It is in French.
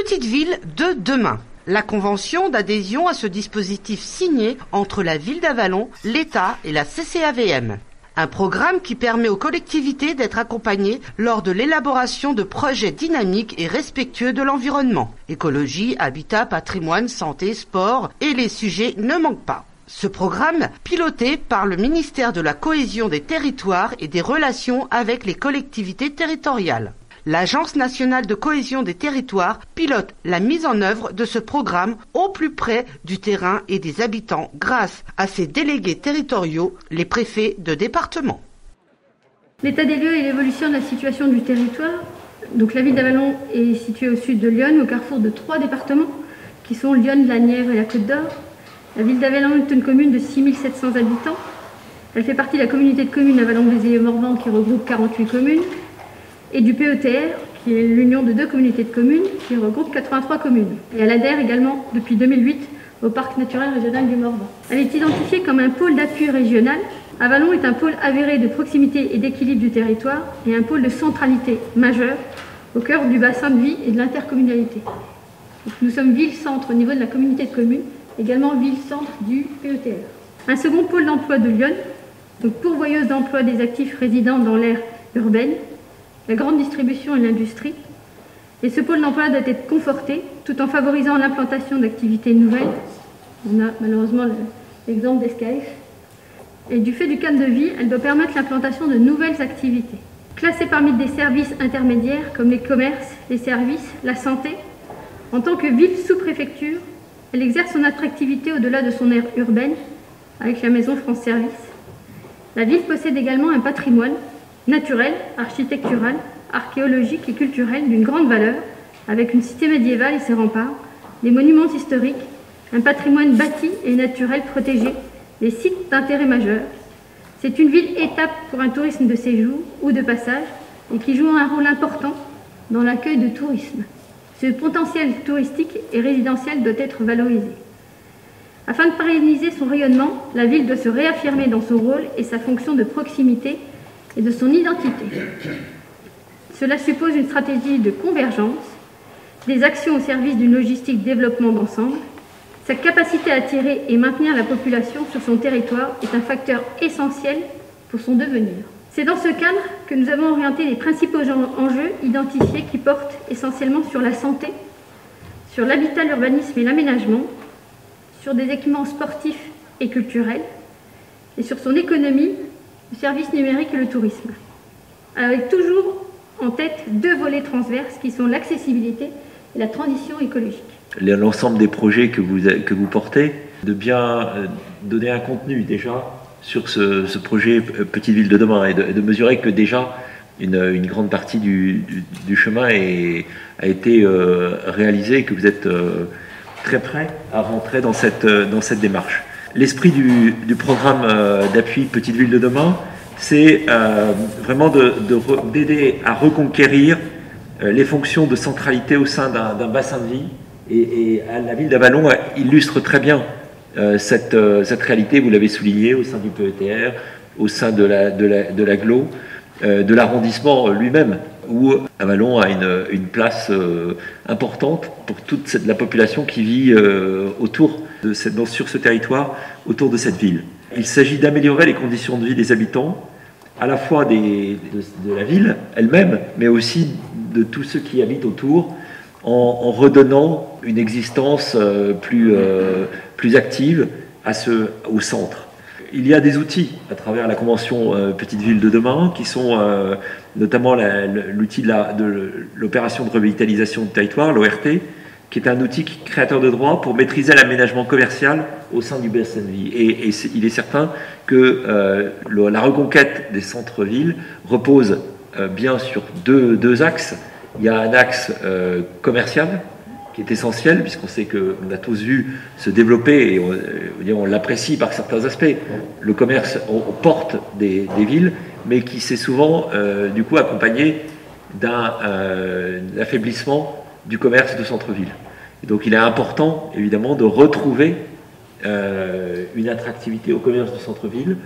Petite ville de demain. La convention d'adhésion à ce dispositif signé entre la ville d'Avallon, l'État et la CCAVM. Un programme qui permet aux collectivités d'être accompagnées lors de l'élaboration de projets dynamiques et respectueux de l'environnement. Écologie, habitat, patrimoine, santé, sport et les sujets ne manquent pas. Ce programme, piloté par le ministère de la Cohésion des Territoires et des Relations avec les collectivités territoriales. L'Agence nationale de cohésion des territoires pilote la mise en œuvre de ce programme au plus près du terrain et des habitants grâce à ses délégués territoriaux, les préfets de département. L'état des lieux et l'évolution de la situation du territoire. Donc la ville d'Avallon est située au sud de Lyon, au carrefour de 3 départements qui sont Lyon, la Nièvre et la Côte d'Or. La ville d'Avallon est une commune de 6 700 habitants. Elle fait partie de la communauté de communes Avallon-Vézélé-Morvan qui regroupe 48 communes. Et du PETR, qui est l'union de 2 communautés de communes, qui regroupe 83 communes. Et elle adhère également, depuis 2008, au Parc naturel régional du Morvan. Elle est identifiée comme un pôle d'appui régional. Avallon est un pôle avéré de proximité et d'équilibre du territoire et un pôle de centralité majeur au cœur du bassin de vie et de l'intercommunalité. Donc nous sommes ville-centre au niveau de la communauté de communes, également ville-centre du PETR. Un second pôle d'emploi de Lyon, donc pourvoyeuse d'emploi des actifs résidents dans l'aire urbaine, la grande distribution et l'industrie. Et ce pôle d'emploi doit être conforté tout en favorisant l'implantation d'activités nouvelles. On a malheureusement l'exemple d'SKF. Et du fait du cadre de vie, elle doit permettre l'implantation de nouvelles activités. Classée parmi des services intermédiaires comme les commerces, les services, la santé, en tant que ville sous-préfecture, elle exerce son attractivité au-delà de son aire urbaine avec la maison France Service. La ville possède également un patrimoine naturel, architectural, archéologique et culturel d'une grande valeur, avec une cité médiévale et ses remparts, des monuments historiques, un patrimoine bâti et naturel protégé, des sites d'intérêt majeur. C'est une ville étape pour un tourisme de séjour ou de passage et qui joue un rôle important dans l'accueil de tourisme. Ce potentiel touristique et résidentiel doit être valorisé. Afin de pérenniser son rayonnement, la ville doit se réaffirmer dans son rôle et sa fonction de proximité et de son identité. Cela suppose une stratégie de convergence, des actions au service d'une logistique développement d'ensemble. Sa capacité à attirer et maintenir la population sur son territoire est un facteur essentiel pour son devenir. C'est dans ce cadre que nous avons orienté les principaux enjeux identifiés qui portent essentiellement sur la santé, sur l'habitat, l'urbanisme et l'aménagement, sur des équipements sportifs et culturels, et sur son économie, le service numérique et le tourisme. Avec toujours en tête 2 volets transverses qui sont l'accessibilité et la transition écologique. L'ensemble des projets que vous portez, de bien donner un contenu déjà sur ce projet Petite Ville de demain et de mesurer que déjà une grande partie du chemin a été réalisée et que vous êtes très prêt à rentrer dans cette démarche. L'esprit du programme d'appui Petite Ville de demain, c'est vraiment d'aider à reconquérir les fonctions de centralité au sein d'un bassin de vie. Et la ville d'Avallon illustre très bien cette réalité, vous l'avez souligné, au sein du PETR, au sein de l'agglo, de l'arrondissement lui-même, où Avallon a une place importante pour toute la population qui vit sur ce territoire, autour de cette ville. Il s'agit d'améliorer les conditions de vie des habitants, à la fois de la ville elle-même, mais aussi de tous ceux qui habitent autour, en redonnant une existence plus active au centre. Il y a des outils à travers la convention Petite Ville de demain qui sont notamment l'outil de l'opération de revitalisation du territoire, l'ORT, qui est un outil créateur de droit pour maîtriser l'aménagement commercial au sein du bassin de vie. Et il est certain que la reconquête des centres-villes repose bien sur deux axes. Il y a un axe commercial qui est essentiel, puisqu'on sait qu'on a tous vu se développer, et on l'apprécie par certains aspects, le commerce aux portes des villes, mais qui s'est souvent du coup accompagné d'un affaiblissement du commerce de centre-ville. Et donc il est important évidemment de retrouver une attractivité au commerce du centre-ville